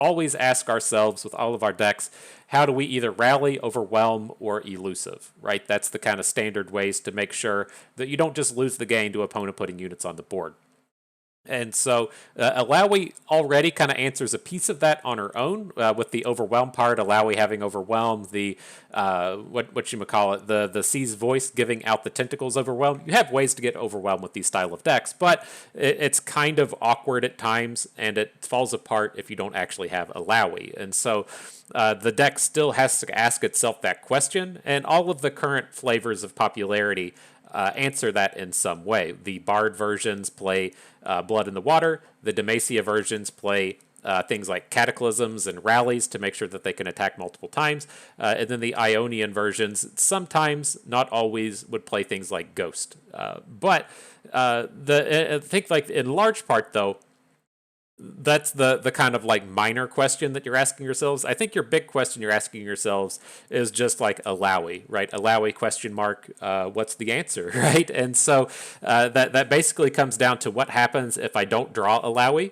always ask ourselves with all of our decks, how do we either rally, overwhelm, or elusive, right? That's the kind of standard ways to make sure that you don't just lose the game to opponent putting units on the board. And so Illaoi already kind of answers a piece of that on her own with the overwhelm part. Illaoi having overwhelmed the what you call it, the Sea's voice giving out the tentacles overwhelm. You have ways to get overwhelmed with these style of decks, but it's kind of awkward at times, and it falls apart if you don't actually have Illaoi. And so the deck still has to ask itself that question, and all of the current flavors of popularity answer that in some way. The Bard versions play Blood in the Water. The Demacia versions play things like Cataclysms and Rallies to make sure that they can attack multiple times. And then the Ionian versions sometimes, not always, would play things like Ghost. But I think like in large part, though, that's the kind of like minor question that you're asking yourselves. I think your big question you're asking yourselves is just like Illaoi, right? Illaoi question mark, what's the answer, right? And so that basically comes down to what happens if I don't draw Illaoi,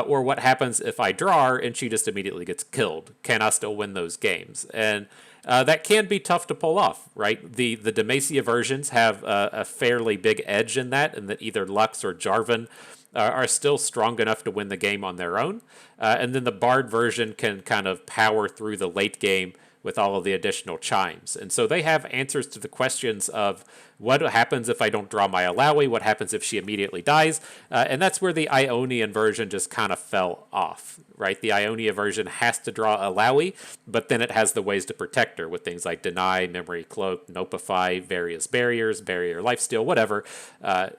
or what happens if I draw her and she just immediately gets killed. Can I still win those games? And that can be tough to pull off, right? The Demacia versions have a fairly big edge in that, and that either Lux or Jarvan are still strong enough to win the game on their own. And then the Bard version can kind of power through the late game with all of the additional chimes. And so they have answers to the questions of what happens if I don't draw my Illaoi, what happens if she immediately dies, and that's where the Ionian version just kind of fell off, right? The Ionia version has to draw Illaoi, but then it has the ways to protect her with things like Deny, Memory Cloak, Nopify, various barriers, Barrier Lifesteal, whatever.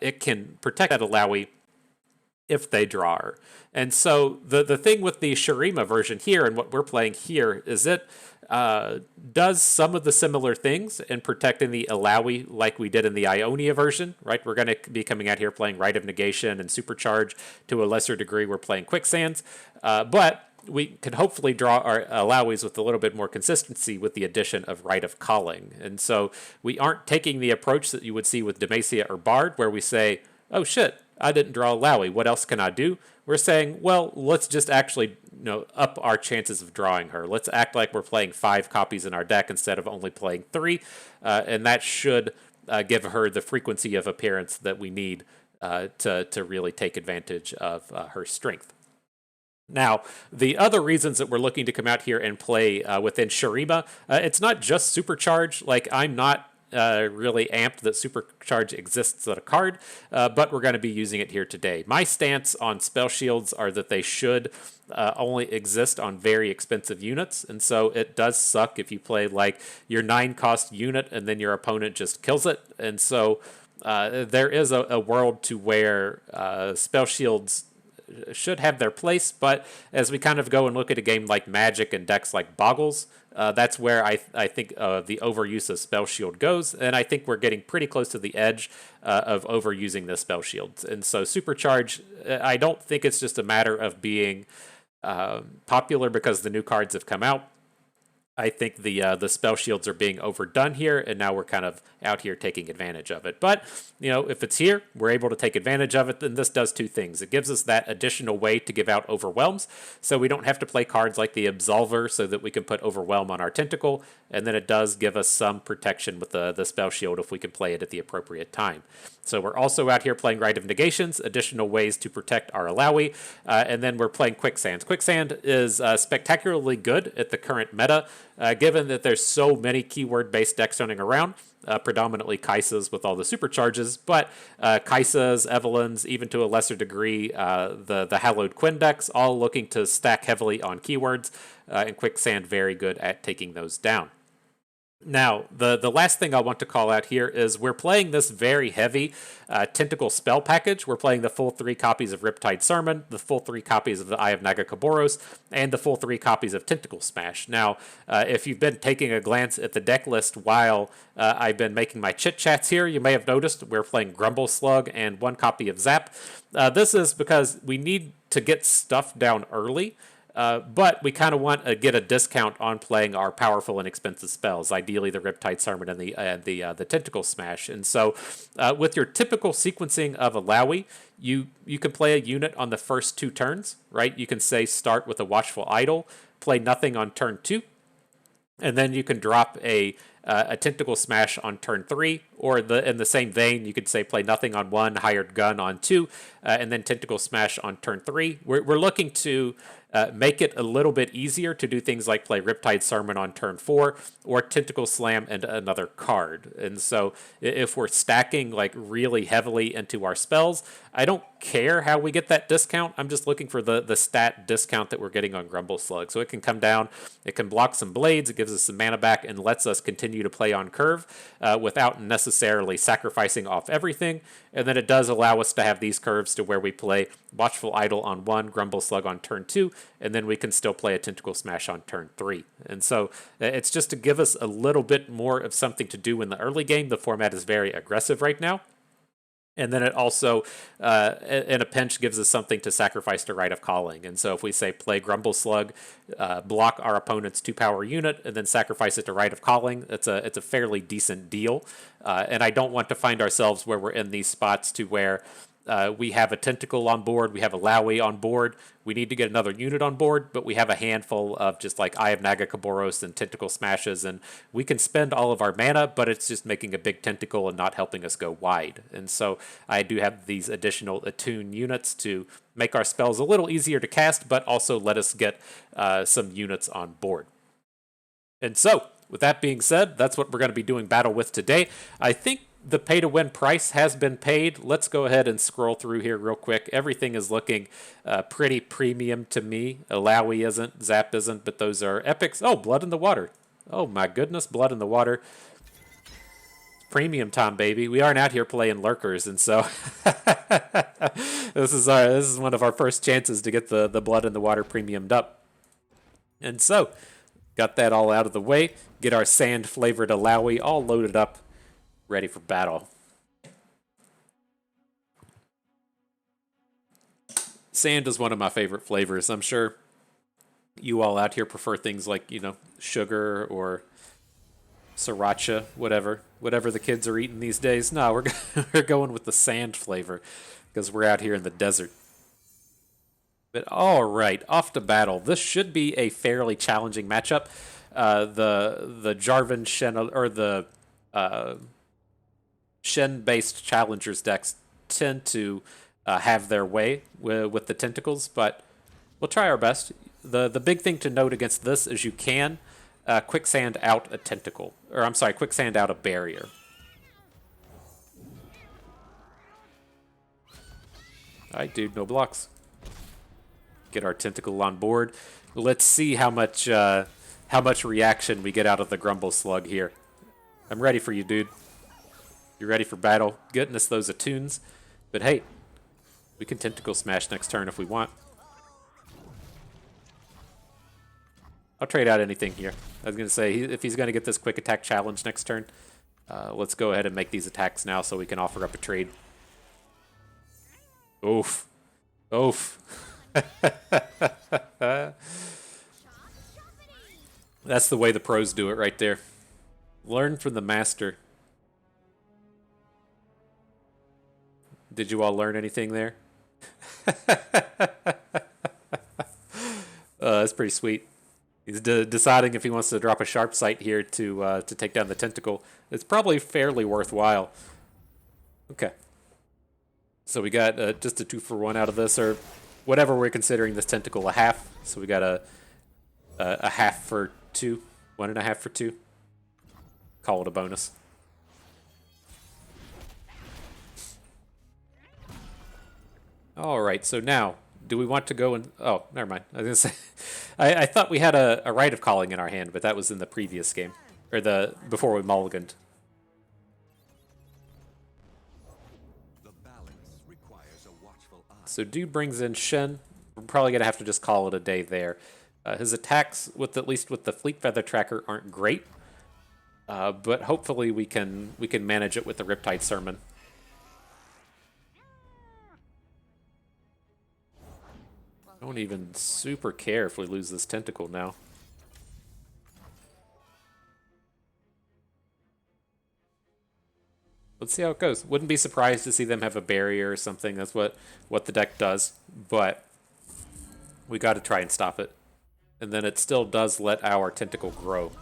It can protect that Illaoi if they draw her. And so the thing with the Shurima version here and what we're playing here is it does some of the similar things in protecting the Illaoi like we did in the Ionia version, right? We're going to be coming out here playing Rite of Negation and Supercharge. To a lesser degree, we're playing Quicksands. But we can hopefully draw our Illaois with a little bit more consistency with the addition of Rite of Calling. And so we aren't taking the approach that you would see with Demacia or Bard, where we say, oh shit, I didn't draw Illaoi. What else can I do? We're saying, well, let's just actually up our chances of drawing her. Let's act like we're playing 5 copies in our deck instead of only playing 3, and that should give her the frequency of appearance that we need to really take advantage of her strength. Now, the other reasons that we're looking to come out here and play within Shurima, it's not just Supercharge. Like, I'm not really amped that Supercharge exists as a card, but we're going to be using it here today. My stance on spell shields are that they should only exist on very expensive units, and so it does suck if you play like your 9-cost unit and then your opponent just kills it. And so there is a world to where spell shields should have their place, but as we kind of go and look at a game like Magic and decks like Boggles, that's where I think the overuse of Spell Shield goes, and I think we're getting pretty close to the edge of overusing the Spell Shields. And so Supercharge, I don't think it's just a matter of being popular because the new cards have come out. I think the spell shields are being overdone here, and now we're kind of out here taking advantage of it. But, if it's here, we're able to take advantage of it, then this does 2 things. It gives us that additional way to give out overwhelms, so we don't have to play cards like the Absolver so that we can put overwhelm on our tentacle, and then it does give us some protection with the spell shield if we can play it at the appropriate time. So we're also out here playing Rite of Negations, additional ways to protect our Illaoi, and then we're playing Quicksands. Quicksand is spectacularly good at the current meta, given that there's so many keyword-based decks running around, predominantly Kai'Sa's with all the supercharges, but Kai'Sa's, Evelyn's, even to a lesser degree, the Hallowed Quinn decks, all looking to stack heavily on keywords, and Quicksand very good at taking those down. Now, the last thing I want to call out here is we're playing this very heavy Tentacle spell package. We're playing the full 3 copies of Riptide Sermon, the full 3 copies of the Eye of Nagakaboros, and the full 3 copies of Tentacle Smash. Now, if you've been taking a glance at the deck list while I've been making my chit-chats here, you may have noticed we're playing Grumbleslug and 1 copy of Zap. This is because we need to get stuff down early. But we kind of want to get a discount on playing our powerful and expensive spells, ideally the Riptide Sermon and the Tentacle Smash. And so with your typical sequencing of Illaoi, you can play a unit on the first 2 turns, right? You can say start with a Watchful Idol, play nothing on turn 2, and then you can drop a Tentacle Smash on turn 3, or in the same vein, you could say play nothing on 1, Hired Gun on 2, and then Tentacle Smash on turn 3. We're looking to make it a little bit easier to do things like play Riptide Sermon on turn 4, or Tentacle Slam and another card. And so if we're stacking like really heavily into our spells, I don't care how we get that discount. I'm just looking for the stat discount that we're getting on Grumbleslug. So it can come down, it can block some blades, it gives us some mana back, and lets us continue to play on curve without necessarily sacrificing off everything. And then it does allow us to have these curves to where we play Watchful Idol on 1, Grumbleslug on turn 2, and then we can still play a Tentacle Smash on turn 3. And so it's just to give us a little bit more of something to do in the early game. The format is very aggressive right now. And then it also, in a pinch, gives us something to sacrifice to Rite of Calling. And so if we say play Grumbleslug, block our opponent's 2-power unit, and then sacrifice it to Rite of Calling, it's a fairly decent deal. And I don't want to find ourselves where we're in these spots to where we have a Tentacle on board, we have a Illaoi on board, we need to get another unit on board, but we have a handful of just like Eye of Nagakoboros and Tentacle Smashes, and we can spend all of our mana, but it's just making a big tentacle and not helping us go wide. And so I do have these additional attune units to make our spells a little easier to cast, but also let us get some units on board. And so, with that being said, that's what we're going to be doing battle with today. I think the pay-to-win price has been paid. Let's go ahead and scroll through here real quick. Everything is looking pretty premium to me. Illaoi isn't, Zap isn't, but those are epics. Oh, Blood in the Water. Oh my goodness, Blood in the Water. Premium time, baby. We aren't out here playing lurkers, and so this is one of our first chances to get the Blood in the Water premiumed up. And so, got that all out of the way. Get our sand-flavored Illaoi all loaded up, ready for battle. Sand is one of my favorite flavors. I'm sure you all out here prefer things like, sugar or sriracha, whatever the kids are eating these days. No, we're going with the sand flavor because we're out here in the desert. But all right, off to battle. This should be a fairly challenging matchup. The Jarvan Shen, or the Shen-based challengers decks tend to have their way with the tentacles, but we'll try our best. The big thing to note against this is you can quicksand out a tentacle, or I'm sorry, quicksand out a barrier. All right, dude, no blocks. Get our tentacle on board. Let's see how much reaction we get out of the Grumbleslug here. I'm ready for you, dude. You ready for battle? Getting us those attunes. But hey, we can Tentacle Smash next turn if we want. I'll trade out anything here. I was going to say, if he's going to get this quick attack challenge next turn, let's go ahead and make these attacks now so we can offer up a trade. Oof. Oof. That's the way the pros do it right there. Learn from the master. Did you all learn anything there? That's pretty sweet. He's deciding if he wants to drop a sharp sight here to take down the tentacle. It's probably fairly worthwhile. Okay. So we got just a 2-for-1 out of this, or whatever we're considering this tentacle, a half. So we got a half for 2, 1.5 for 2. Call it a bonus. All right, so now, do we want to go and... Oh, never mind. I was going to say... I thought we had a Rite of Calling in our hand, but that was in the previous game. Or before we mulliganed. So dude brings in Shen. We're probably going to have to just call it a day there. His attacks, at least with the Fleet Feather Tracker, aren't great. But hopefully we can manage it with the Riptide Sermon. I don't even super care if we lose this tentacle now. Let's see how it goes. Wouldn't be surprised to see them have a barrier or something. That's what the deck does. But we got to try and stop it. And then it still does let our tentacle grow.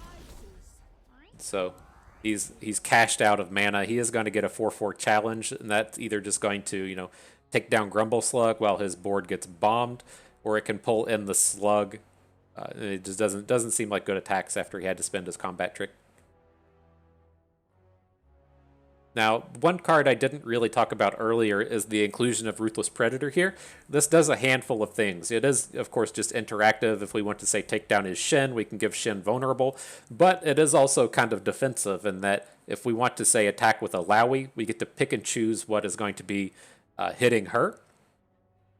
So he's cashed out of mana. He is going to get a 4/4 challenge, and that's either just going to, take down Grumbleslug while his board gets bombed, or it can pull in the slug. It just doesn't seem like good attacks after he had to spend his combat trick. Now, one card I didn't really talk about earlier is the inclusion of Ruthless Predator here. This does a handful of things. It is, of course, just interactive. If we want to, say, take down his Shin, we can give Shin vulnerable. But it is also kind of defensive in that if we want to, say, attack with Illaoi, we get to pick and choose what is going to be hitting her.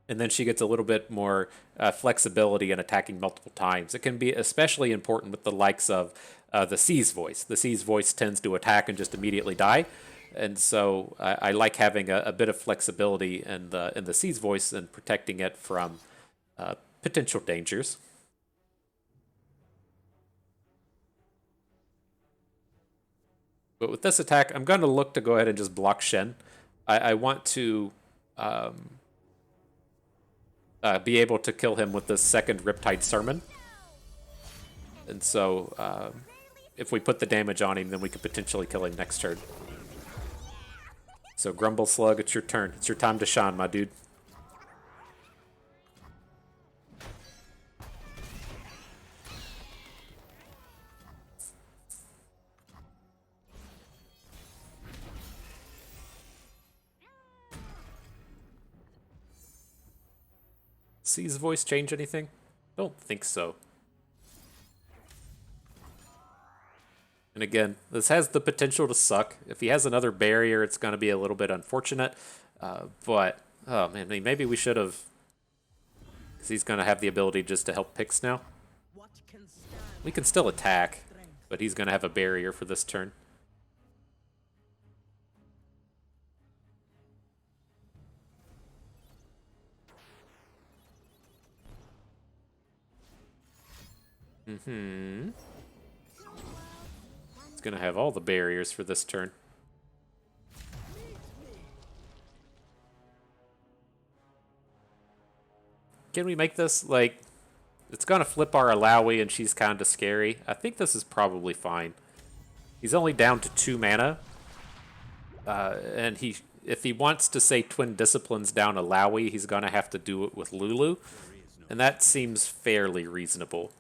And then she gets a little bit more flexibility in attacking multiple times. It can be especially important with the likes of the Sea's Voice. The Sea's Voice tends to attack and just immediately die. And so I like having a bit of flexibility in the Sea's Voice and protecting it from potential dangers. But with this attack, I'm going to look to go ahead and just block Shen. I want to be able to kill him with this second Riptide Sermon. And so if we put the damage on him, then we could potentially kill him next turn. So Grumbleslug, it's your turn. It's your time to shine, my dude. Sea's Voice change anything? Don't think so. And again, this has the potential to suck. If he has another barrier, it's going to be a little bit unfortunate. But, oh man, maybe we should have... Because he's going to have the ability just to help picks now. We can still attack, but he's going to have a barrier for this turn. Mm-hmm. It's going to have all the barriers for this turn. Can we make this, like... It's going to flip our Illaoi and she's kind of scary. I think this is probably fine. He's only down to 2 mana. And if he wants to, say, Twin Disciplines down Illaoi, he's going to have to do it with Lulu. And that seems fairly reasonable.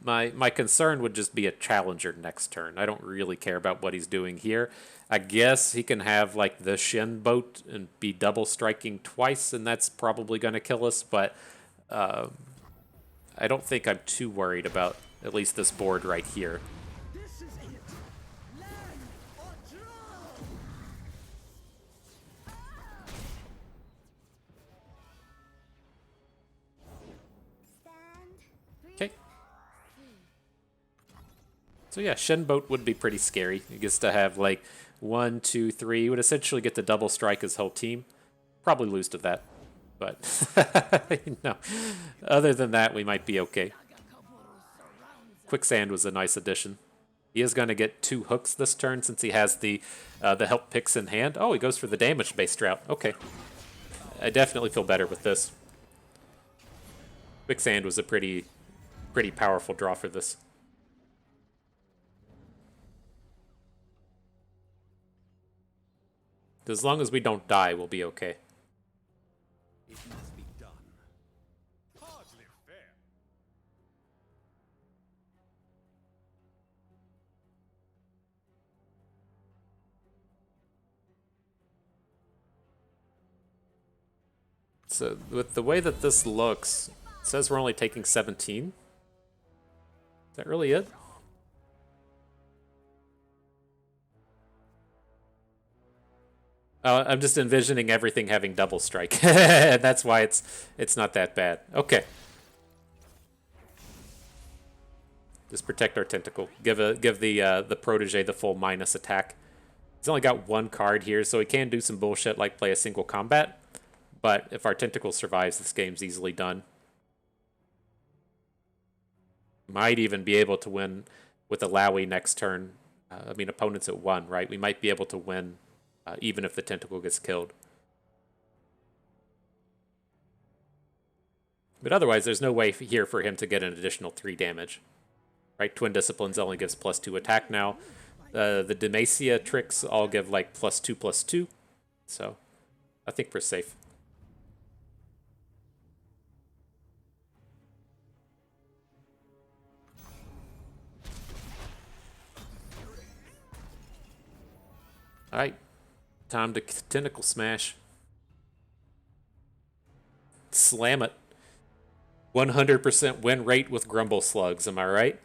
My concern would just be a challenger next turn. I don't really care about what he's doing here. I guess he can have like the Shin boat and be double striking twice, and that's probably going to kill us, but I don't think I'm too worried about at least this board right here. Okay. So yeah, Shenboat would be pretty scary. He gets to have like 1, 2, 3. He would essentially get to double strike his whole team. Probably lose to that. But no. Other than that, we might be okay. Quicksand was a nice addition. He is going to get 2 hooks this turn since he has the help picks in hand. Oh, he goes for the damage-based route. Okay. I definitely feel better with this. Quicksand was a pretty powerful draw for this. As long as we don't die, we'll be okay. It must be done. Hardly fair. So with the way that this looks, it says we're only taking 17. Is that really it? I'm just envisioning everything having double strike. That's why it's not that bad. Okay. Just protect our tentacle. Give the protege the full minus attack. He's only got 1 card here, so he can do some bullshit like play a single combat. But if our Tentacle survives, this game's easily done. Might even be able to win with Illaoi next turn. I mean, opponent's at 1, right? We might be able to win even if the Tentacle gets killed. But otherwise, there's no way here for him to get an additional 3 damage. Right? Twin Disciplines only gives +2 attack now. The Demacia tricks all give like +2/+2. So I think we're safe. Alright. Time to Tentacle Smash. Slam it. 100% win rate with Grumbleslug, am I right?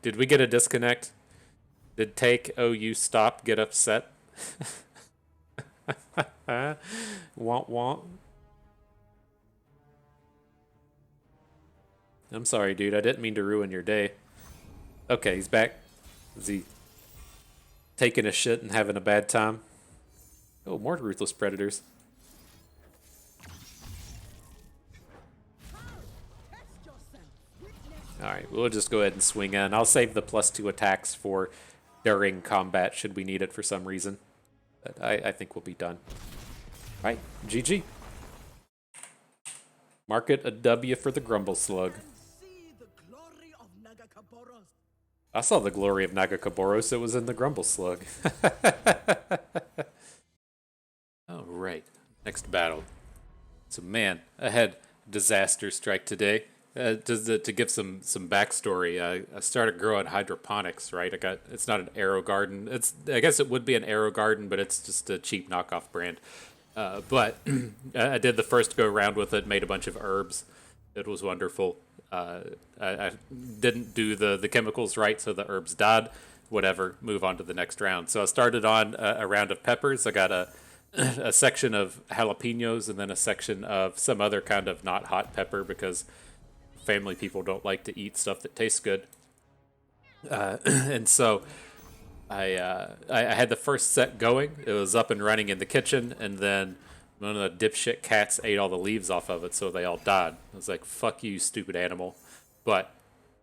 Did we get a disconnect? Did Take OU stop get upset? Want want. I'm sorry, dude. I didn't mean to ruin your day. Okay, he's back. Is he taking a shit and having a bad time? Oh, more Ruthless Predators. Alright, we'll just go ahead and swing in. I'll save the +2 attacks for during combat should we need it for some reason. But I think we'll be done. Alright, GG. Mark it a W for the Grumbleslug. I saw the glory of Nagakaboros. It was in the Grumbleslug. Alright, next battle. So man, I had disaster strike today. To give some backstory, I started growing hydroponics. Right, it's not an Arrow Garden. I guess it would be an Arrow Garden, but it's just a cheap knockoff brand. But I did the first go round with it, made a bunch of herbs. It was wonderful. I didn't do the chemicals right, so the herbs died. Whatever, move on to the next round. So I started on a round of peppers. I got a section of jalapenos and then a section of some other kind of not hot pepper because family people don't like to eat stuff that tastes good. And so I had the first set going. It was up and running in the kitchen, and then one of the dipshit cats ate all the leaves off of it, so they all died. I was like, fuck you, stupid animal. But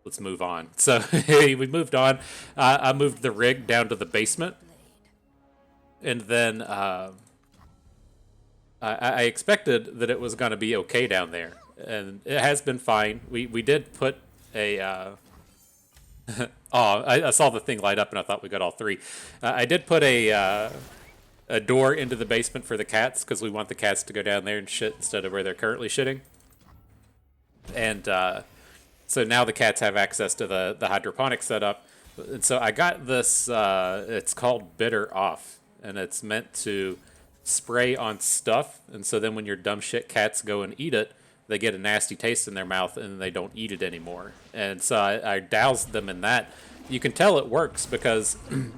let's move on. So we moved on. I moved the rig down to the basement. And then I expected that it was going to be okay down there. And it has been fine. We did put a... I saw the thing light up and I thought we got all 3. I did put a door into the basement for the cats because we want the cats to go down there and shit instead of where they're currently shitting. And so now the cats have access to the hydroponic setup. And so I got this, it's called Bitter Off. And it's meant to spray on stuff. And so then when your dumb shit cats go and eat it, they get a nasty taste in their mouth and they don't eat it anymore. And so I doused them in that. You can tell it works because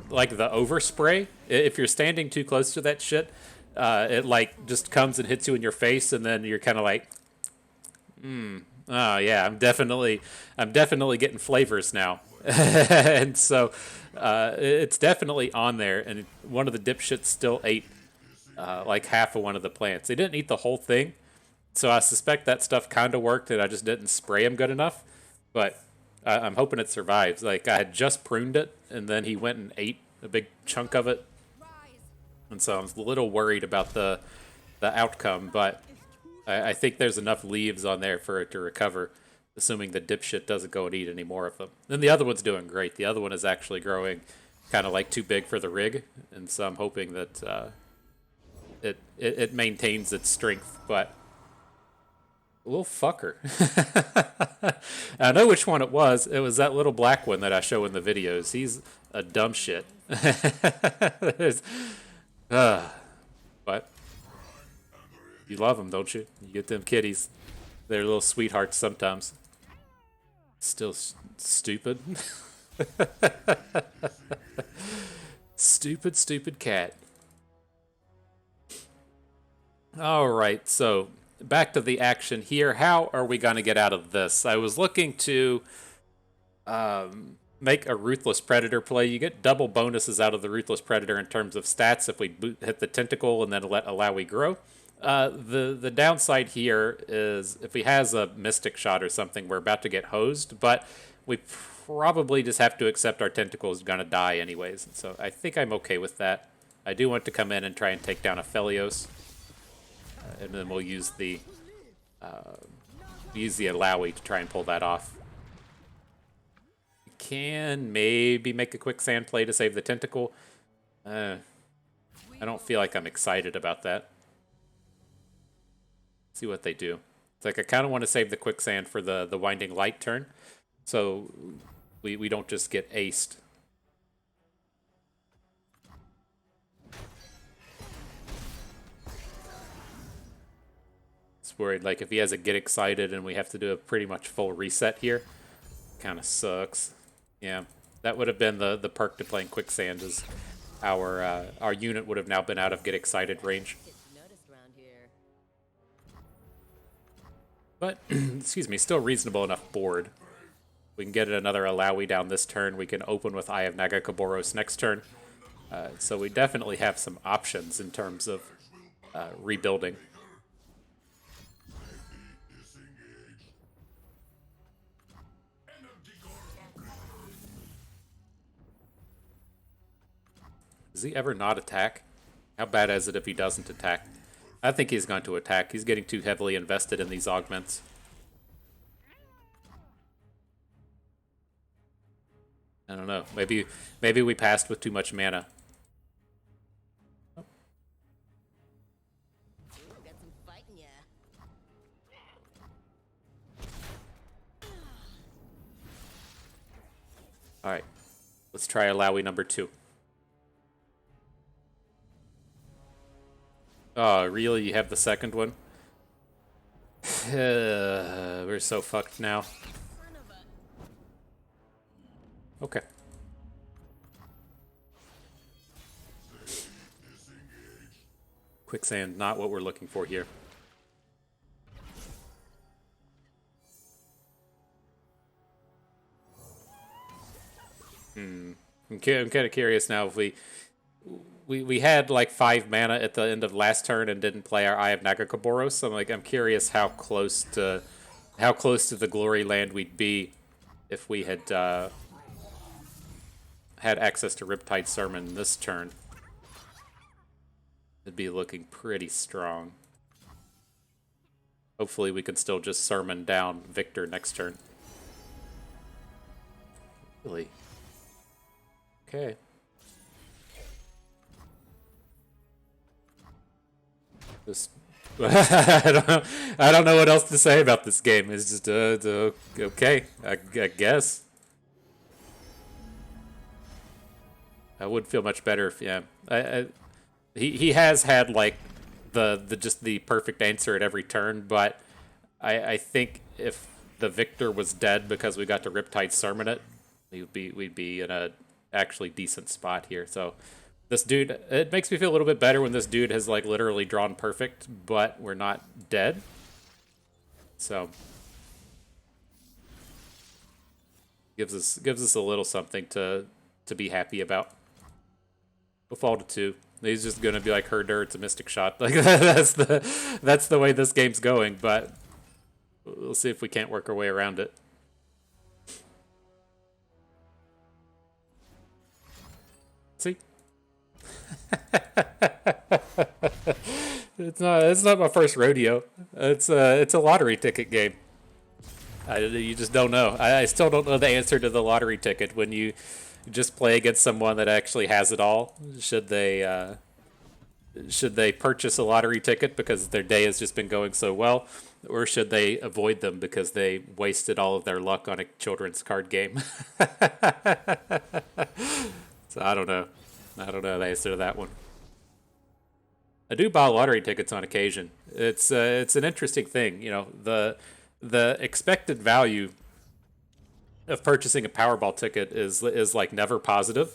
like the overspray, if you're standing too close to that shit, it like just comes and hits you in your face and then you're kind of like, oh yeah, I'm definitely getting flavors now. And so it's definitely on there. And one of the dipshits still ate like half of one of the plants. They didn't eat the whole thing. So I suspect that stuff kind of worked and I just didn't spray him good enough. But I'm hoping it survives. Like, I had just pruned it, and then he went and ate a big chunk of it. And so I'm a little worried about the outcome, but I think there's enough leaves on there for it to recover, assuming the dipshit doesn't go and eat any more of them. And the other one's doing great. The other one is actually growing kind of like too big for the rig, and so I'm hoping that it maintains its strength, but... little fucker. I know which one it was. It was that little black one that I show in the videos. He's a dumb shit. But you love them, don't you? You get them kitties. They're little sweethearts sometimes. Still stupid. Stupid cat. All right, so... back to the action here. How are we going to get out of this? I was looking to make a Ruthless Predator play. You get double bonuses out of the Ruthless Predator in terms of stats if we hit the tentacle and then let Illaoi grow. The downside here is if he has a Mystic Shot or something, we're about to get hosed, but we probably just have to accept our tentacle is going to die anyways. So I think I'm okay with that. I do want to come in and try and take down a Aphelios, and then we'll use the Illaoi to try and pull that off. Can maybe make a quicksand play to save the tentacle. I don't feel like I'm excited about that. See what they do. It's like I kind of want to save the quicksand for the winding light turn, so we don't just get aced. It's worried like if he has a get excited and we have to do a pretty much full reset here, kind of sucks. Yeah, that would have been the perk to playing quicksand is our unit would have now been out of get excited range. But, excuse me, still reasonable enough board. We can get another Illaoi down this turn. We can open with Eye of Nagakaboros next turn. So we definitely have some options in terms of rebuilding. Does he ever not attack? How bad is it if he doesn't attack? I think he's going to attack. He's getting too heavily invested in these augments. I don't know. Maybe we passed with too much mana. All right. Let's try Illaoi number 2. Oh, really? You have the second one? We're so fucked now. Okay. Quicksand, not what we're looking for here. I'm kind of curious now if we had like 5 mana at the end of last turn and didn't play our Eye of Nagakaboros. I'm curious how close to the glory land we'd be if we had had access to Riptide Sermon this turn. It'd be looking pretty strong. Hopefully we can still just Sermon down Victor next turn. Really? Okay. Just I don't know what else to say about this game. It's just okay. I guess. I would feel much better if he has had like the perfect answer at every turn, but I think if the Victor was dead because we got to Riptide Sermon it, we'd be in a actually decent spot here. So this dude, it makes me feel a little bit better when this dude has like literally drawn perfect, but we're not dead. So gives us a little something to be happy about. We'll fall to 2. He's just gonna be like herder. It's a Mystic Shot. Like that's the way this game's going. But we'll see if we can't work our way around it. See, it's not my first rodeo. It's a lottery ticket game. You just don't know. I still don't know the answer to the lottery ticket when you just play against someone that actually has it all. Should they purchase a lottery ticket because their day has just been going so well, or should they avoid them because they wasted all of their luck on a children's card game? So I don't know the answer to that one. I do buy lottery tickets on occasion. It's an interesting thing, you know, the expected value of purchasing a Powerball ticket is like never positive.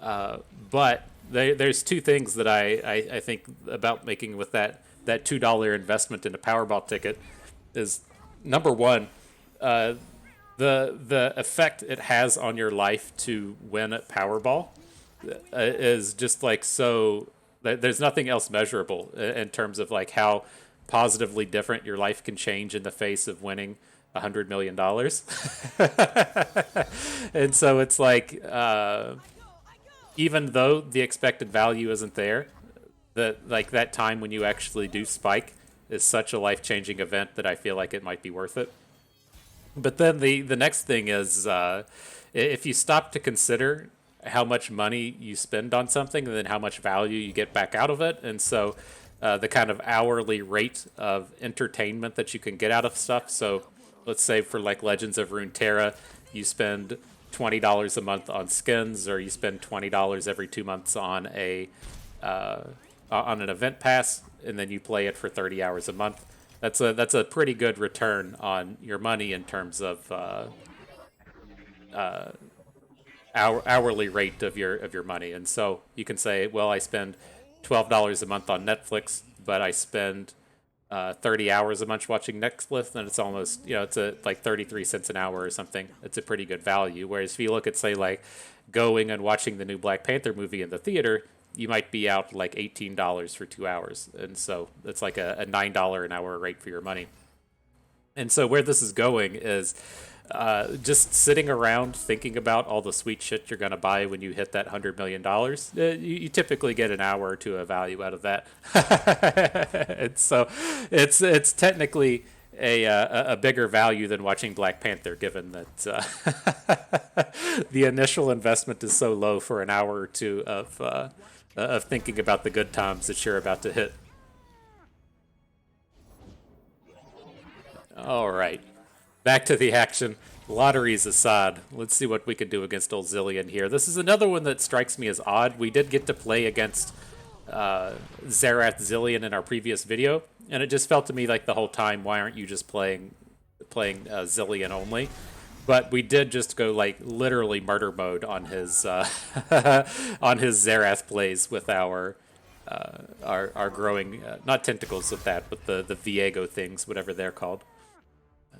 But there's 2 things that I think about making with that $2 investment in a Powerball ticket is number one, the effect it has on your life to win at Powerball is just like so. There's nothing else measurable in terms of like how positively different your life can change in the face of winning $100 million. And so it's like, even though the expected value isn't there, that like that time when you actually do spike is such a life changing event that I feel like it might be worth it. But then the next thing is, if you stop to consider how much money you spend on something and then how much value you get back out of it, and so the kind of hourly rate of entertainment that you can get out of stuff. So let's say for like Legends of Runeterra, you spend $20 a month on skins, or you spend $20 every 2 months on an event pass, and then you play it for 30 hours a month. That's a pretty good return on your money in terms of hourly rate of your money. And so you can say, well, I spend $12 a month on Netflix, but I spend 30 hours a month watching Netflix, and it's almost, it's like 33 cents an hour or something. It's a pretty good value. Whereas if you look at, say, like going and watching the new Black Panther movie in the theater, you might be out like $18 for 2 hours. And so it's like a $9 an hour rate for your money. And so where this is going is just sitting around thinking about all the sweet shit you're going to buy when you hit that $100 million. You typically get an hour or two of value out of that. And so it's technically a bigger value than watching Black Panther, given that the initial investment is so low for an hour or two of thinking about the good times that you're about to hit. All right. Back to the action. Lotteries aside, let's see what we can do against old Zillion here. This is another one that strikes me as odd. We did get to play against Zerath Zillion in our previous video, and it just felt to me like the whole time, why aren't you just playing Zillion only? But we did just go like literally murder mode on his on his Zerath plays with our growing not tentacles with that, but the Viego things, whatever they're called.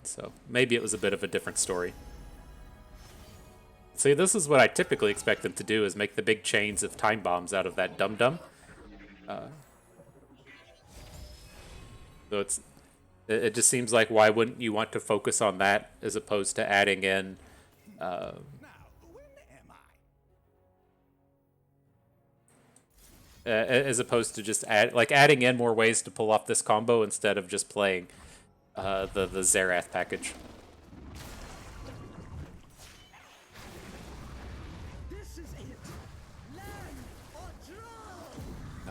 So maybe it was a bit of a different story. See, this is what I typically expect them to do, is make the big chains of time bombs out of that dum-dum. So it just seems like, why wouldn't you want to focus on that as opposed to adding in as opposed to just adding in more ways to pull off this combo instead of just playing the Zerath package.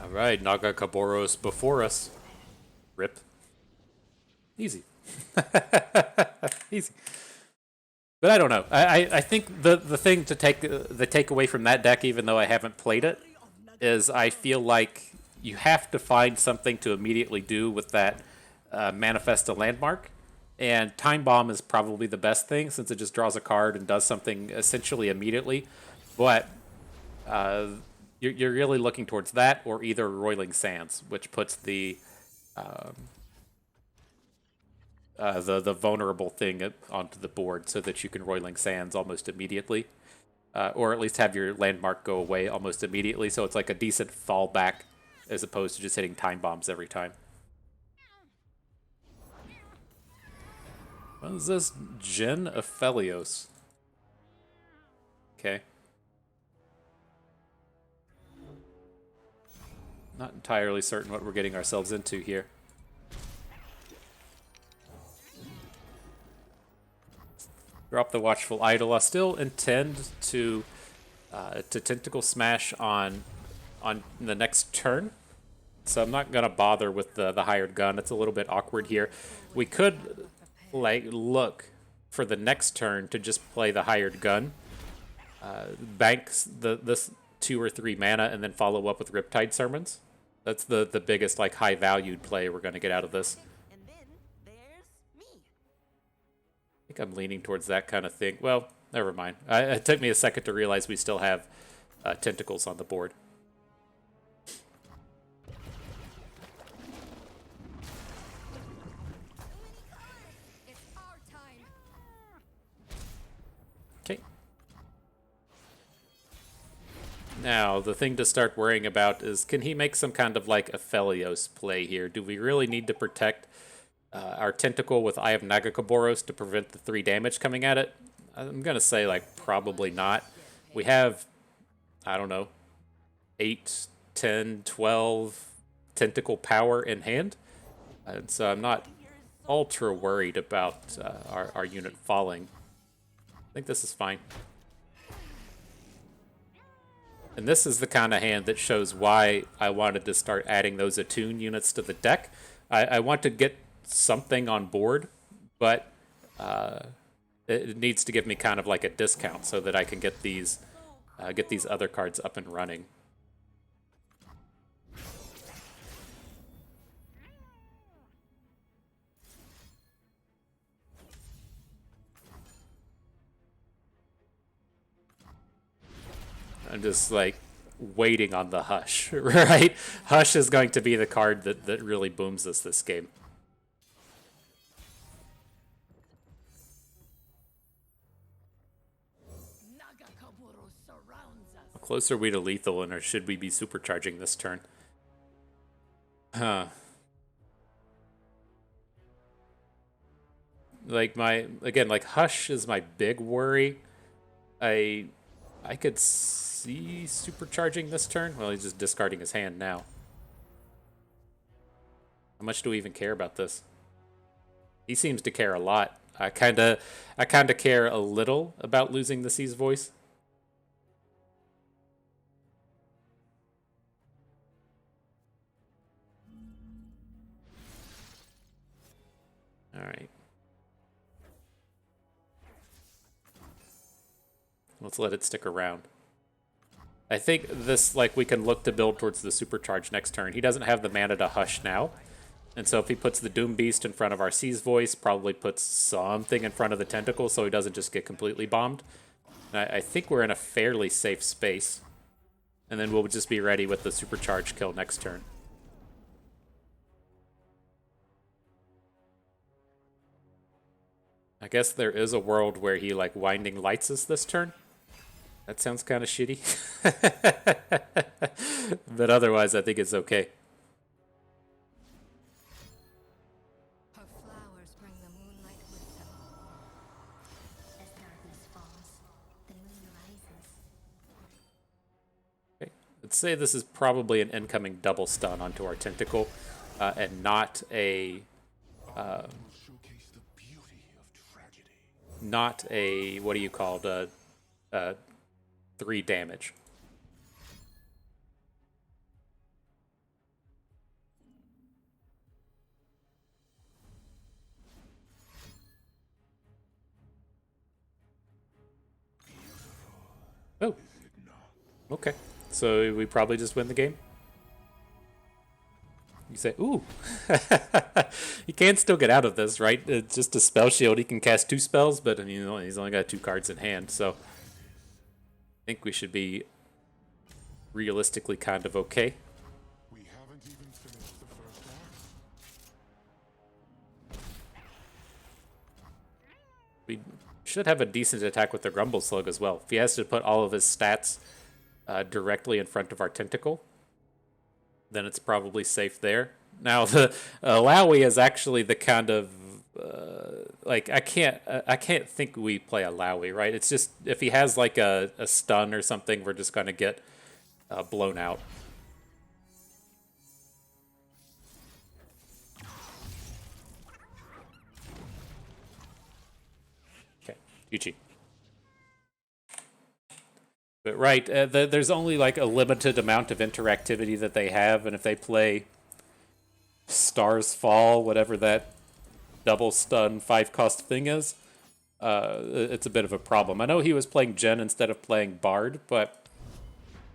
All right, Naga Kaboros before us. Rip. Easy. Easy. But I don't know. I think the thing to take the takeaway from that deck, even though I haven't played it, is I feel like you have to find something to immediately do with that manifest a landmark, and Time Bomb is probably the best thing since it just draws a card and does something essentially immediately. But you're really looking towards that, or either Roiling Sands, which puts the vulnerable thing onto the board so that you can Roiling Sands almost immediately, or at least have your landmark go away almost immediately. So it's like a decent fallback as opposed to just hitting Time Bombs every time. What is this? Jin Aphelios. Okay. Not entirely certain what we're getting ourselves into here. Drop the Watchful Idol. I still intend to Tentacle Smash on the next turn, so I'm not gonna bother with the hired gun. It's a little bit awkward here. We could look for the next turn to just play the hired gun, banks this 2 or 3 mana, and then follow up with Riptide Sermons. That's the biggest high valued play we're gonna get out of this. And then there's me. I think I'm leaning towards that kind of thing. Well, never mind. It took me a second to realize we still have tentacles on the board. It's our time. Now, the thing to start worrying about is, can he make some kind of like Aphelios play here? Do we really need to protect our Tentacle with Eye of Nagakaboros to prevent the 3 damage coming at it? I'm going to say, like, probably not. We have, I don't know, 8, 10, 12 Tentacle power in hand. And so I'm not ultra worried about our unit falling. I think this is fine. And this is the kind of hand that shows why I wanted to start adding those attune units to the deck. I want to get something on board, but it needs to give me kind of like a discount so that I can get these other cards up and running. I'm just like waiting on the Hush, right? Hush is going to be the card that really booms us this game. How close are we to lethal, and or should we be supercharging this turn? Huh. Like like Hush is my big worry. I could see supercharging this turn. Well, he's just discarding his hand now. How much do we even care about this? He seems to care a lot. I kinda care a little about losing the Sea's Voice. All right. Let's let it stick around. I think this, like, we can look to build towards the supercharge next turn. He doesn't have the mana to Hush now. And so if he puts the Doom Beast in front of our Sea's Voice, probably puts something in front of the Tentacle so he doesn't just get completely bombed. And I think we're in a fairly safe space. And then we'll just be ready with the supercharge kill next turn. I guess there is a world where he, like, Winding Lights us this turn. That sounds kind of shitty. But otherwise, I think it's okay. Her flowers bring the moonlight with them. As darkness falls, the moon rises. Okay. Let's say this is probably an incoming double stun onto our Tentacle, and not a... not a, what do you call it, 3 damage. Oh. Okay. So we probably just win the game? You say, ooh. He can still get out of this, right? It's just a spell shield. He can cast 2 spells, but he's only got 2 cards in hand, so I think we should be realistically kind of okay. We haven't even finished the first act. We should have a decent attack with the Grumbleslug as well. If he has to put all of his stats directly in front of our Tentacle, then it's probably safe there. Now, the Illaoi is actually the kind of like I can't think we play Illaoi, right? It's just if he has like a stun or something, we're just gonna get blown out. Okay, GG. But right, there's only like a limited amount of interactivity that they have, and if they play Stars Fall, whatever that double stun 5-cost thing is, it's a bit of a problem. I know he was playing Jen instead of playing Bard, but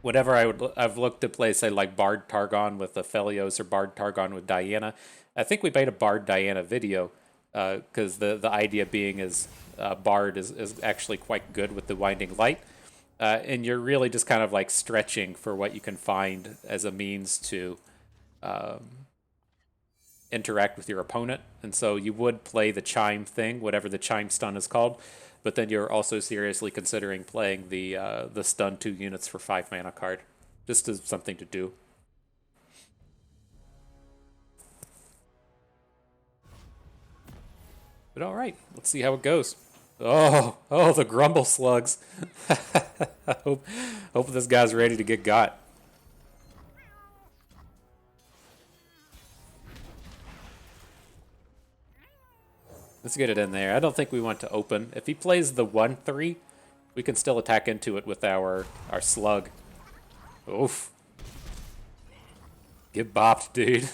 whenever I've looked to play, say, like Bard Targon with Aphelios or Bard Targon with Diana, I think we made a Bard Diana video, because the idea being is Bard is actually quite good with the Winding Light. And you're really just kind of like stretching for what you can find as a means to interact with your opponent, and so you would play the chime thing, whatever the chime stun is called, but then you're also seriously considering playing the stun 2 units for 5 mana card, just as something to do. But all right, let's see how it goes. Oh, the Grumbleslug. Hope this guy's ready to get got. Let's get it in there. I don't think we want to open. If he plays the 1/3, we can still attack into it with our slug. Oof. Get bopped, dude.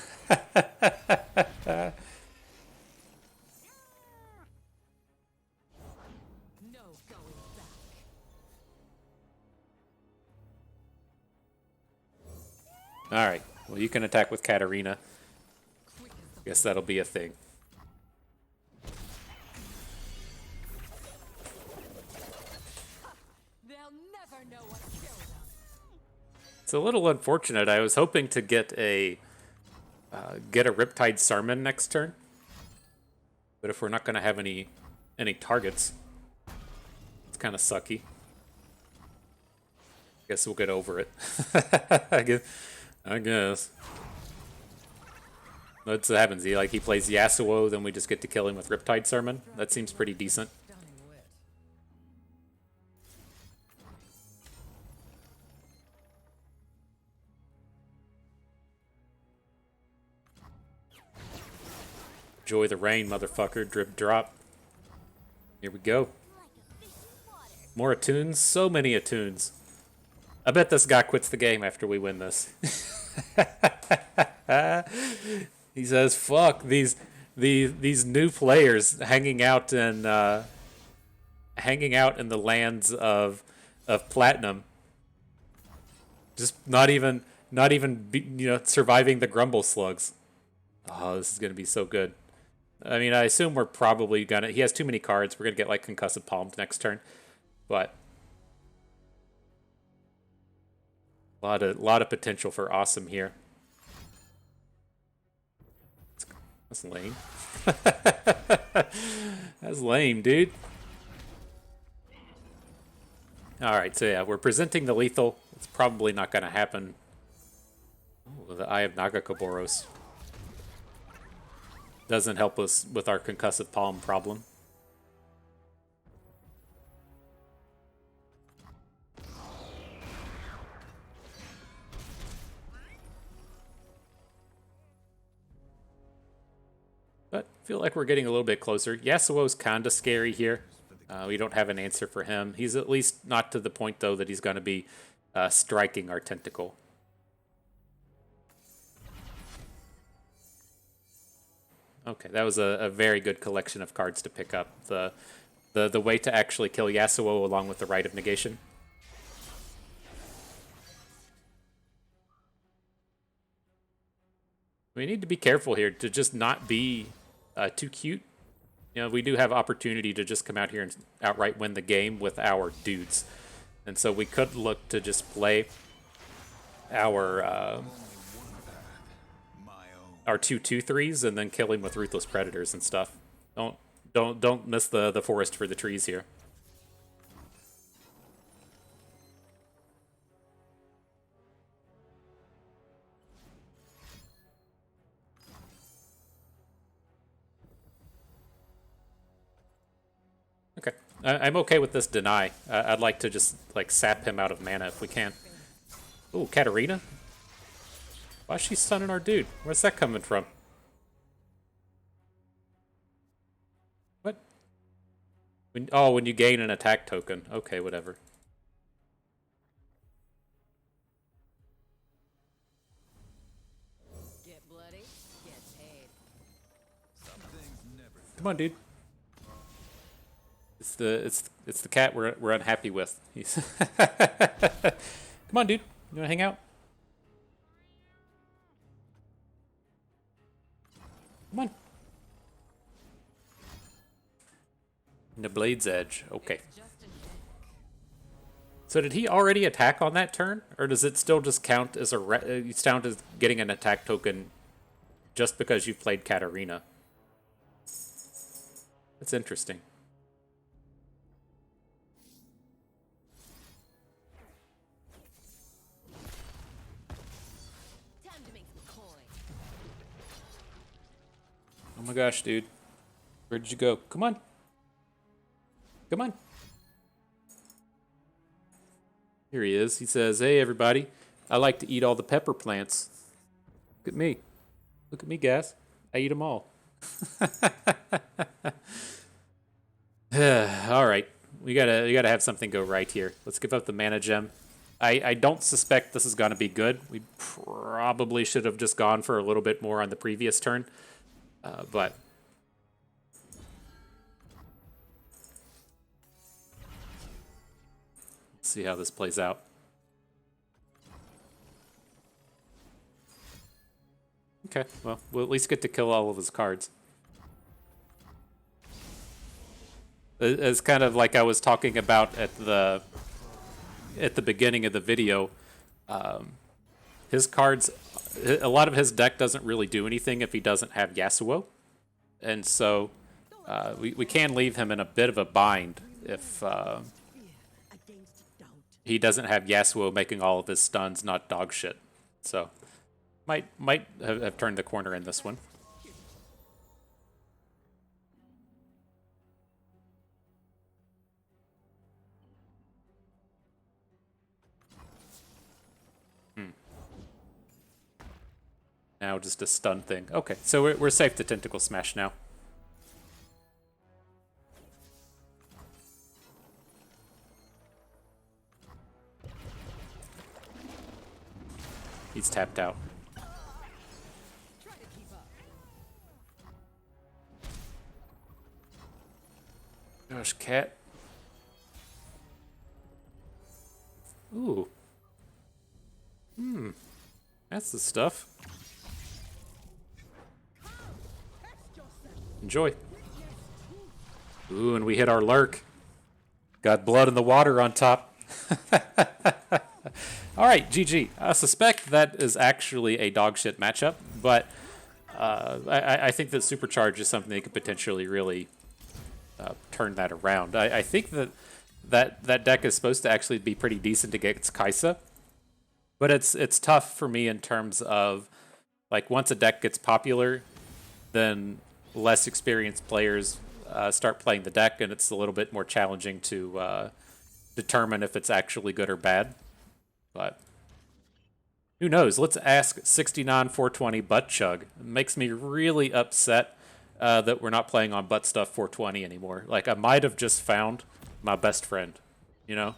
Alright, well you can attack with Katarina. Guess that'll be a thing. It's a little unfortunate. I was hoping to get a Riptide Sermon next turn, but if we're not going to have any targets, it's kind of sucky. Guess we'll get over it. I guess. That's what happens. He plays Yasuo, then we just get to kill him with Riptide Sermon. That seems pretty decent. Enjoy the rain, motherfucker. Drip drop. Here we go. More attunes? So many attunes. I bet this guy quits the game after we win this. He says, fuck these new players hanging out in the lands of platinum. Just not even surviving the Grumbleslug. Oh, this is gonna be so good. I mean, I assume we're probably gonna... He has too many cards. We're gonna get, like, Concussive Palmed next turn. But... A lot of potential for awesome here. That's lame. That's lame, dude. Alright, so yeah, we're presenting the lethal. It's probably not gonna happen. Oh, the Eye of Nagakoboros. Doesn't help us with our Concussive Palm problem. But I feel like we're getting a little bit closer. Yasuo's kind of scary here. We don't have an answer for him. He's at least not to the point, though, that he's going to be striking our tentacle. Okay, that was a very good collection of cards to pick up. The way to actually kill Yasuo along with the Rite of Negation. We need to be careful here to just not be too cute. You know, we do have opportunity to just come out here and outright win the game with our dudes. And so we could look to just play our 2/2/3s and then kill him with Ruthless Predators and stuff. Don't miss the forest for the trees here. Okay, I'm okay with this deny. I'd like to just like sap him out of mana if we can. Ooh, Katarina? Why is she stunning our dude? Where's that coming from? What? When you gain an attack token. Okay, whatever. Get bloody, get paid. Some things never. Come on, dude. It's the cat we're unhappy with. He's Come on, dude. You wanna hang out? Come on. The Blade's Edge. Okay. So did he already attack on that turn, or does it still just count as count as getting an attack token just because you've played Katarina. That's interesting. Time to make some coin. Oh my gosh, dude. Where did you go? Come on. Come on. Here he is. He says, hey, everybody. I like to eat all the pepper plants. Look at me. Look at me, guys. I eat them all. All right. We gotta have something go right here. Let's give up the mana gem. I don't suspect this is going to be good. We probably should have just gone for a little bit more on the previous turn. But let's see how this plays out. Okay, well, we'll at least get to kill all of his cards. It's kind of like I was talking about at the beginning of the video. His cards, a lot of his deck doesn't really do anything if he doesn't have Yasuo. And so we can leave him in a bit of a bind if he doesn't have Yasuo making all of his stuns not dog shit. So might have turned the corner in this one. Now just a stun thing. Okay, so we're safe to Tentacle Smash now. He's tapped out. Try to keep up. Gosh, cat. Ooh. That's the stuff. Enjoy. Ooh, and we hit our lurk. Got blood in the water on top. All right, GG. I suspect that is actually a dog shit matchup, but I think that Supercharge is something that could potentially really turn that around. I think that deck is supposed to actually be pretty decent against Kaisa, but it's tough for me in terms of, like, once a deck gets popular, then less experienced players start playing the deck, and it's a little bit more challenging to determine if it's actually good or bad. But who knows? Let's ask 69-420 Butt Chug. It makes me really upset that we're not playing on Butt Stuff 420 anymore. Like, I might have just found my best friend, you know?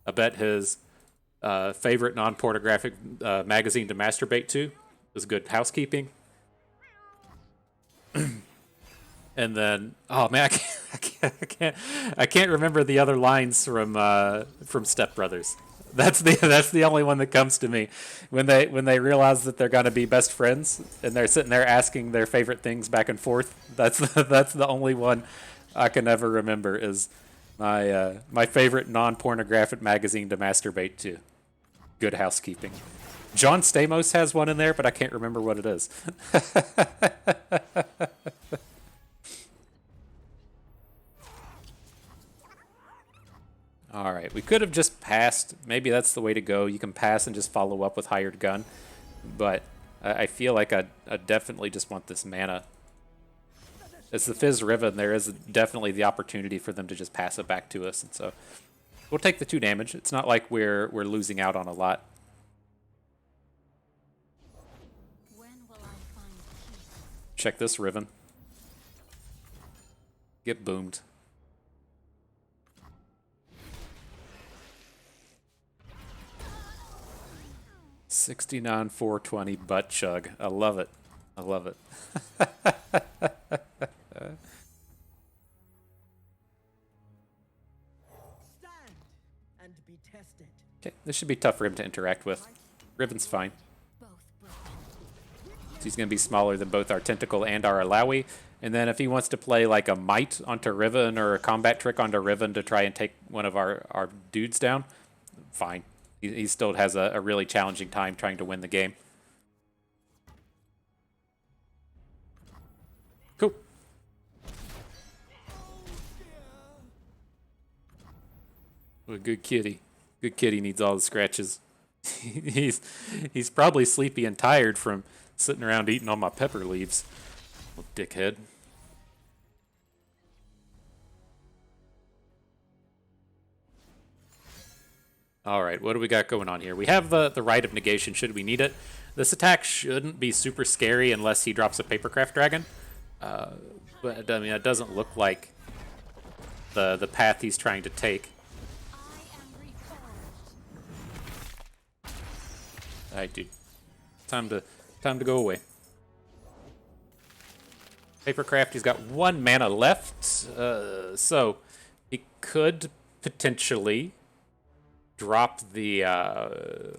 I bet his favorite non-pornographic magazine to masturbate to is Good Housekeeping. And then, oh man, I can't remember the other lines from Step Brothers. That's the only one that comes to me when they realize that they're gonna be best friends and they're sitting there asking their favorite things back and forth. That's the only one I can ever remember is my favorite non-pornographic magazine to masturbate to, Good Housekeeping. John Stamos has one in there, but I can't remember what it is. All right, we could have just passed. Maybe that's the way to go. You can pass and just follow up with Hired Gun. But I feel like I definitely just want this mana. It's the Fizz Riven. There is definitely the opportunity for them to just pass it back to us. And so we'll take the 2 damage. It's not like we're losing out on a lot. When will I find peace? Check this, Riven. Get boomed. $69,420 Butt Chug. I love it. I love it. Stand and be tested. Okay, this should be tough for him to interact with. Riven's fine. Both broken. So he's going to be smaller than both our Tentacle and our Illaoi. And then if he wants to play like a Might onto Riven or a combat trick onto Riven to try and take one of our dudes down, fine. He still has a really challenging time trying to win the game. Well, good kitty. Good kitty needs all the scratches. he's he's probably sleepy and tired from sitting around eating all my pepper leaves. Little dickhead. All right, what do we got going on here? We have the Rite of Negation should we need it. This attack shouldn't be super scary unless he drops a Papercraft Dragon. But I mean, it doesn't look like the path he's trying to take. I am reforged. All right, dude. Time to go away. Papercraft, he's got 1 mana left, so he could potentially drop the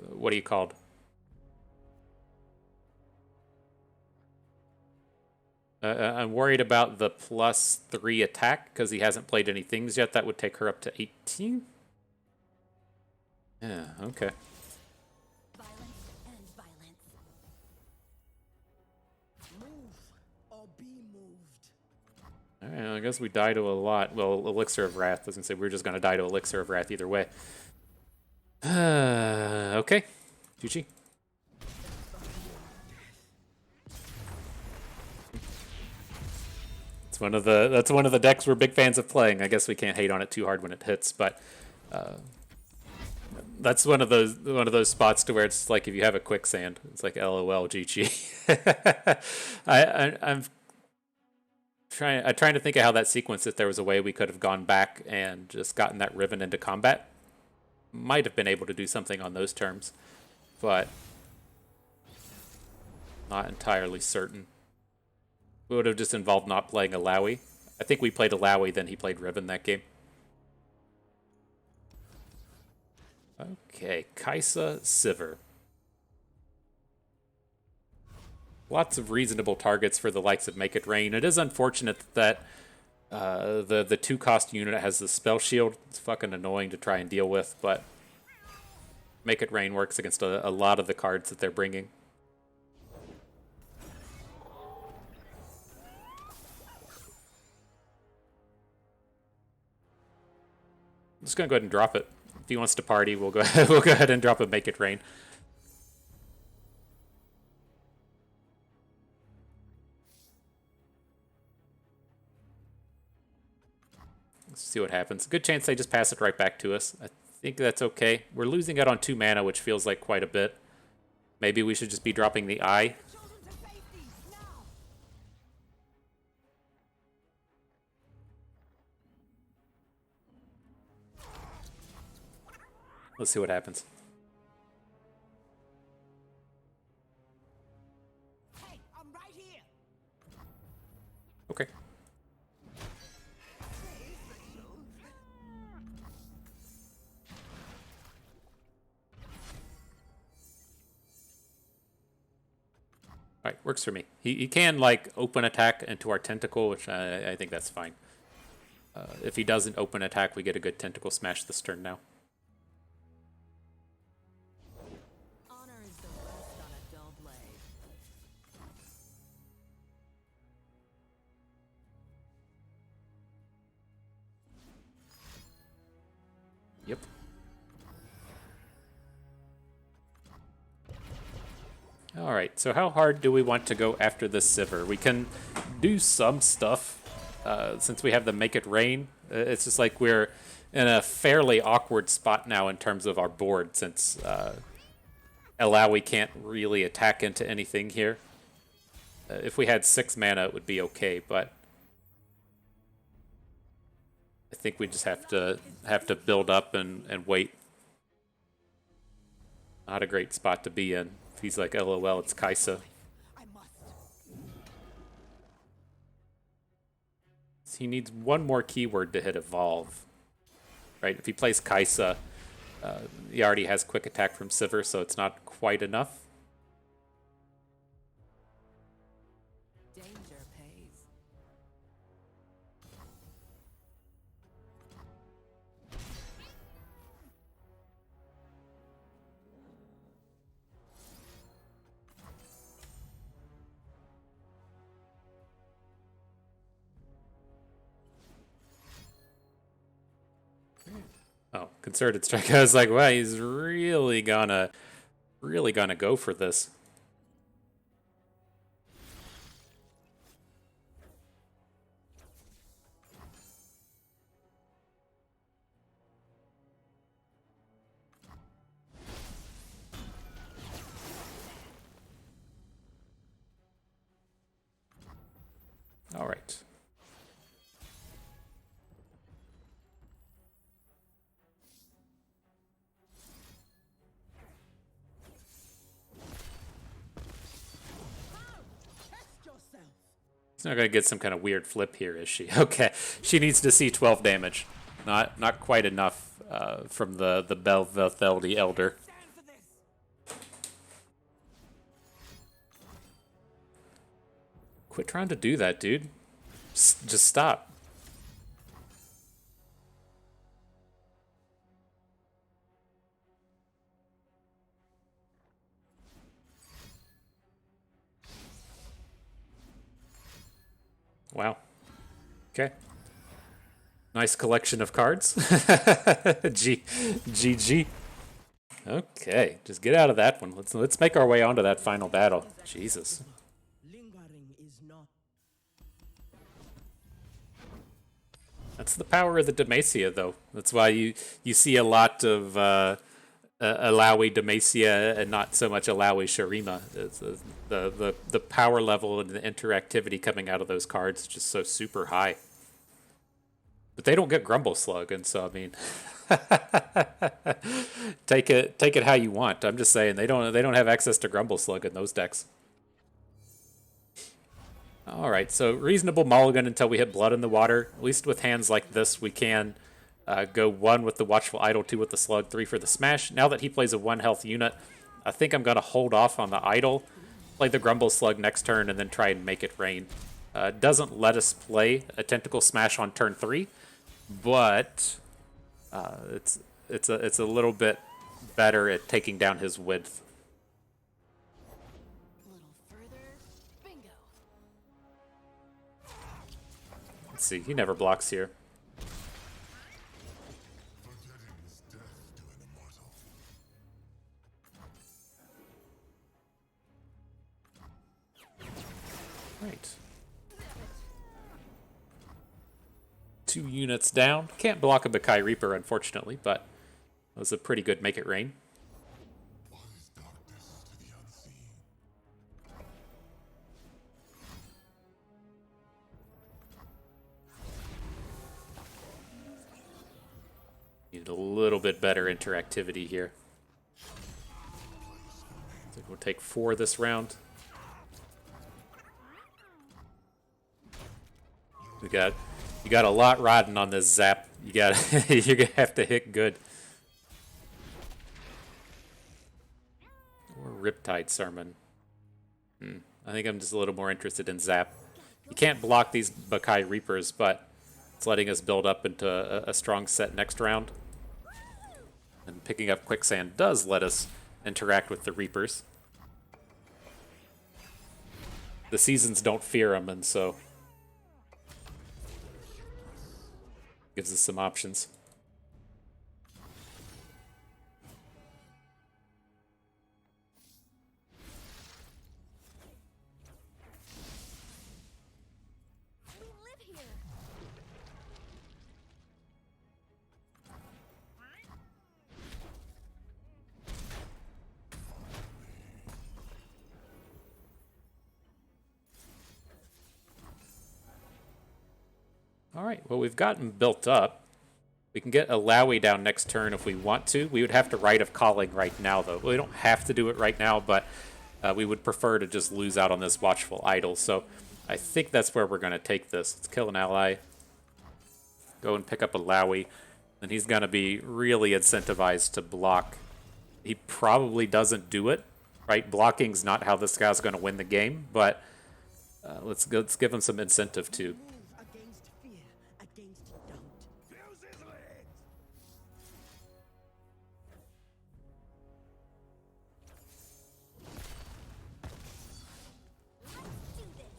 what do you called? I'm worried about the +3 attack because he hasn't played any things yet. That would take her up to 18. Yeah, okay. Violence and violence. Move or be moved. All right, I guess we die to a lot. Well, Elixir of Wrath. I was gonna say we're just gonna die to Elixir of Wrath either way. Okay, GG. That's one of the decks we're big fans of playing. I guess we can't hate on it too hard when it hits, but that's one of those spots to where it's like if you have a quicksand, it's like LOL GG. I'm trying to think of how that sequence, if there was a way we could have gone back and just gotten that Riven into combat. Might have been able to do something on those terms, but not entirely certain. It would have just involved not playing Illaoi. I think we played Illaoi, then he played Riven that game. Okay, Kaisa Sivir. Lots of reasonable targets for the likes of Make It Rain. It is unfortunate that the 2-cost unit has the spell shield. It's fucking annoying to try and deal with, but Make It Rain works against a lot of the cards that they're bringing. I'm just gonna go ahead and drop it. If he wants to party, we'll go ahead and drop a Make It Rain. Let's see what happens. Good chance they just pass it right back to us. I think that's okay. We're losing it on 2 mana, which feels like quite a bit. Maybe we should just be dropping the eye. Children to safety, now! Let's see what happens. Hey, I'm right here! Okay. Alright, works for me. He can, like, open attack into our tentacle, which I think that's fine. If he doesn't open attack, we get a good tentacle smash this turn now. Honor is the rest on a dull blade. Yep. Alright, so how hard do we want to go after this Sivir? We can do some stuff, since we have the Make It Rain. It's just like we're in a fairly awkward spot now in terms of our board, since Illaoi can't really attack into anything here. If we had 6 mana, it would be okay, but I think we just have to build up and wait. Not a great spot to be in. If he's like, LOL, it's Kaisa. I must. He needs one more keyword to hit Evolve. Right? If he plays Kaisa, he already has quick attack from Sivir, so it's not quite enough. Danger pays. Oh, Concerted strike. I was like, wow, he's really gonna go for this. All right. Test yourself. She's not gonna get some kind of weird flip here, is she? Okay, she needs to see 12 damage. Not quite enough from the Belvetheldi Elder. Stand for this. Quit trying to do that, dude. Just stop. Wow. Okay. Nice collection of cards. GG. Okay, just get out of that one. Let's make our way onto that final battle. Jesus. Lingering is not. That's the power of the Demacia, though. That's why you see a lot of Illaoi Demacia and not so much Illaoi Shurima. The power level and the interactivity coming out of those cards is just so super high. But they don't get Grumbleslug, and so I mean, take it how you want. I'm just saying they don't have access to Grumbleslug in those decks. All right, so reasonable mulligan until we hit Blood in the Water. At least with hands like this, we can go 1 with the Watchful Idol, 2 with the Slug, 3 for the Smash. Now that he plays a 1 health unit, I think I'm going to hold off on the Idol, play the Grumbleslug next turn, and then try and make it rain. Doesn't let us play a Tentacle Smash on turn 3, but it's a little bit better at taking down his width. A little further. Bingo. Let's see, he never blocks here. Forgetting is death to an immortal. Right. 2 units down. Can't block a Bakai Reaper, unfortunately, but it was a pretty good make it rain. What is darkness to the unseen? Need a little bit better interactivity here. I think we'll take 4 this round. You got a lot riding on this zap. You're gonna have to hit good. Or Riptide Sermon. I think I'm just a little more interested in zap. You can't block these Bakai Reapers, but it's letting us build up into a strong set next round. And picking up Quicksand does let us interact with the Reapers. The seasons don't fear them, and so gives us some options. We live here. All right, well, we've gotten built up. We can get Illaoi down next turn if we want to. We would have to Rite of Calling right now, though. We don't have to do it right now, but we would prefer to just lose out on this Watchful Idol. So I think that's where we're going to take this. Let's kill an ally. Go and pick up Illaoi. And he's going to be really incentivized to block. He probably doesn't do it, right? Blocking's not how this guy's going to win the game, but let's give him some incentive to. Move against fear, against doubt. Do this.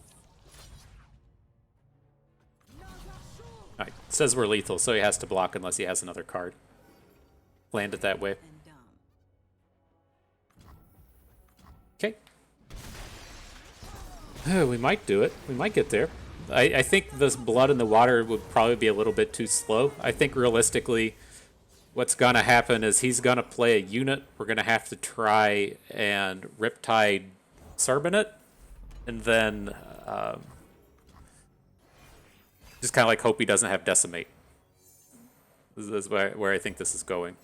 Alright, says we're lethal, so he has to block unless he has another card. planned it that way. And dumb. Okay. Oh, we might do it. We might get there. I think this blood in the water would probably be a little bit too slow. I think realistically, what's gonna happen is he's gonna play a unit. We're gonna have to try and Riptide Sermon it, and then just kind of like hope he doesn't have Decimate. This is where I think this is going.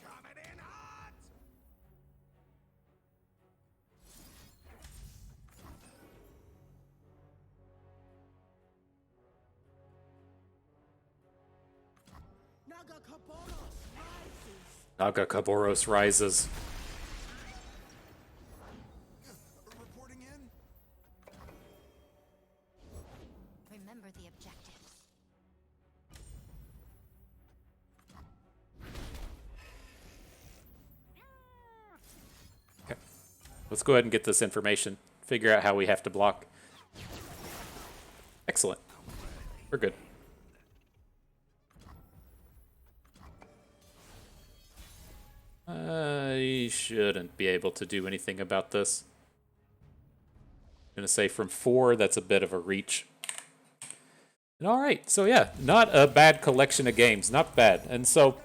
Naga Kaboros rises. Reporting in. Remember the objectives. Okay. Let's go ahead and get this information. Figure out how we have to block. Excellent. We're good. I shouldn't be able to do anything about this. I'm going to say from 4, that's a bit of a reach. And all right, so yeah, not a bad collection of games, not bad. And so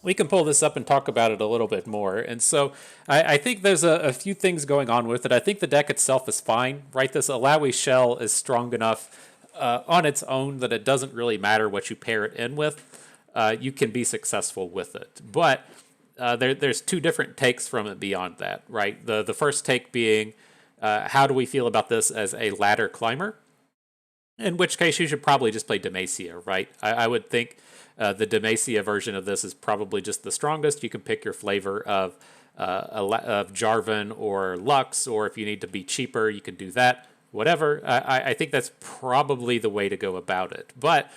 we can pull this up and talk about it a little bit more. And so I think there's a few things going on with it. I think the deck itself is fine, right? This Illaoi shell is strong enough on its own that it doesn't really matter what you pair it in with. You can be successful with it. But there's two different takes from it beyond that, right? The first take being, how do we feel about this as a ladder climber? In which case, you should probably just play Demacia, right? I would think the Demacia version of this is probably just the strongest. You can pick your flavor of Jarvan or Lux, or if you need to be cheaper, you can do that. Whatever. I think that's probably the way to go about it. But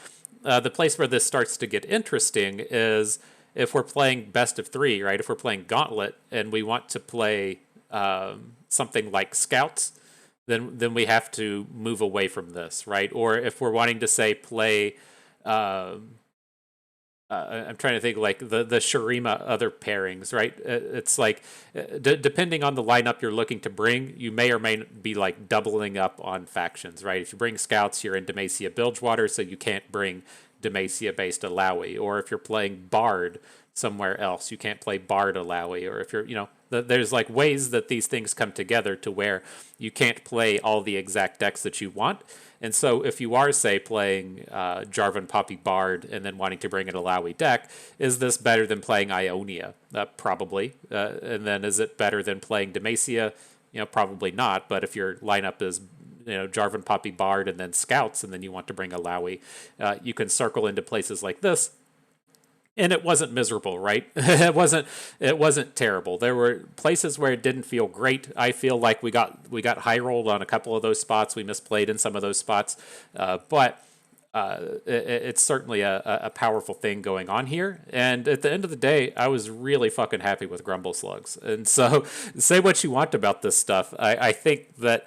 the place where this starts to get interesting is if we're playing best of 3, right? If we're playing Gauntlet and we want to play something like Scouts, then we have to move away from this, right? Or if we're wanting to say play, I'm trying to think like the Shurima other pairings, right? It's like depending on the lineup you're looking to bring, you may or may be like doubling up on factions, right? If you bring Scouts, you're in Demacia Bilgewater, so you can't bring Demacia based Illaoi. Or if you're playing Bard somewhere else, you can't play Bard Illaoi. Or if you're, there's like ways that these things come together to where you can't play all the exact decks that you want. And so if you are, say, playing Jarvan Poppy Bard and then wanting to bring an Illaoi deck, is this better than playing Ionia? Probably. And then is it better than playing Demacia? Probably not. But if your lineup is Jarvan Poppy Bard and then Scouts, and then you want to bring Illaoi, you can circle into places like this. And it wasn't miserable, right? It wasn't terrible. There were places where it didn't feel great. I feel like we got high rolled on a couple of those spots. We misplayed in some of those spots, but it's certainly a powerful thing going on here. And at the end of the day, I was really fucking happy with Grumbleslug's. And so, say what you want about this stuff. I think that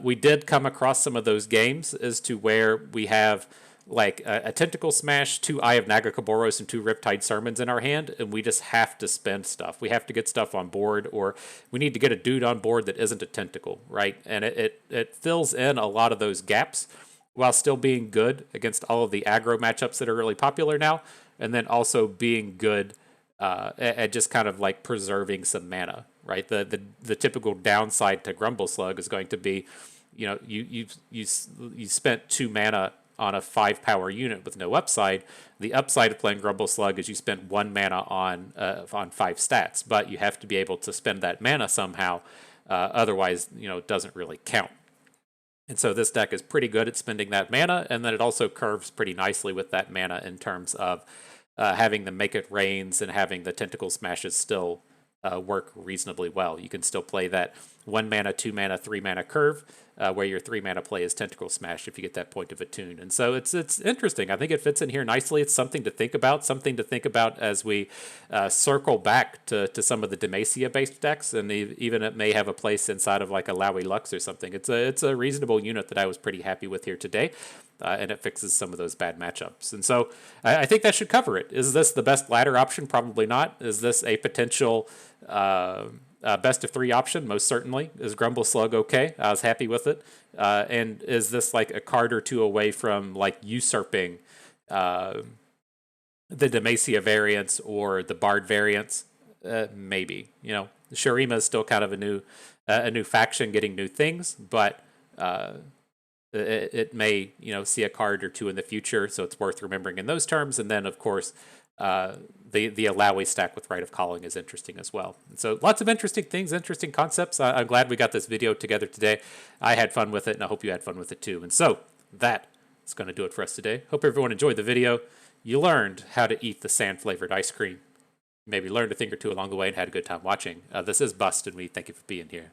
we did come across some of those games as to where we have like a Tentacle Smash, 2 Eye of Nagakaboros, and 2 Riptide Sermons in our hand, and we just have to spend stuff. We have to get stuff on board, or we need to get a dude on board that isn't a Tentacle, right? And it fills in a lot of those gaps while still being good against all of the aggro matchups that are really popular now, and then also being good at just kind of like preserving some mana, right? The typical downside to Grumbleslug is going to be, you spent 2 mana on a 5 power unit with no upside. The upside of playing Grumbleslug is you spend 1 mana on 5 stats, but you have to be able to spend that mana somehow. Otherwise, it doesn't really count. And so this deck is pretty good at spending that mana, and then it also curves pretty nicely with that mana in terms of having the Make It Rains and having the Tentacle Smashes still work reasonably well. You can still play that 1 mana, 2 mana, 3 mana curve, where your 3 mana play is Tentacle Smash if you get that point of attune. And so it's interesting. I think it fits in here nicely. It's something to think about, as we circle back to some of the Demacia-based decks, and even it may have a place inside of like a Illaoi Lux or something. It's a reasonable unit that I was pretty happy with here today, and it fixes some of those bad matchups. And so I think that should cover it. Is this the best ladder option? Probably not. Is this a potential best of 3 option? Most certainly. Is Grumbleslug okay? I was happy with it. And is this like a card or two away from like usurping the Demacia variants or the Bard variants? Maybe. You know, Shurima is still kind of a new faction getting new things, but it may, you know, see a card or two in the future, so it's worth remembering in those terms. And then, of course, the Illaoi stack with Rite of Calling is interesting as well. And so lots of interesting things, interesting concepts. I'm glad we got this video together today. I had fun with it, and I hope you had fun with it too. And so that is going to do it for us today. Hope everyone enjoyed the video. You learned how to eat the sand-flavored ice cream. Maybe learned a thing or two along the way and had a good time watching. This is Bust, and we thank you for being here.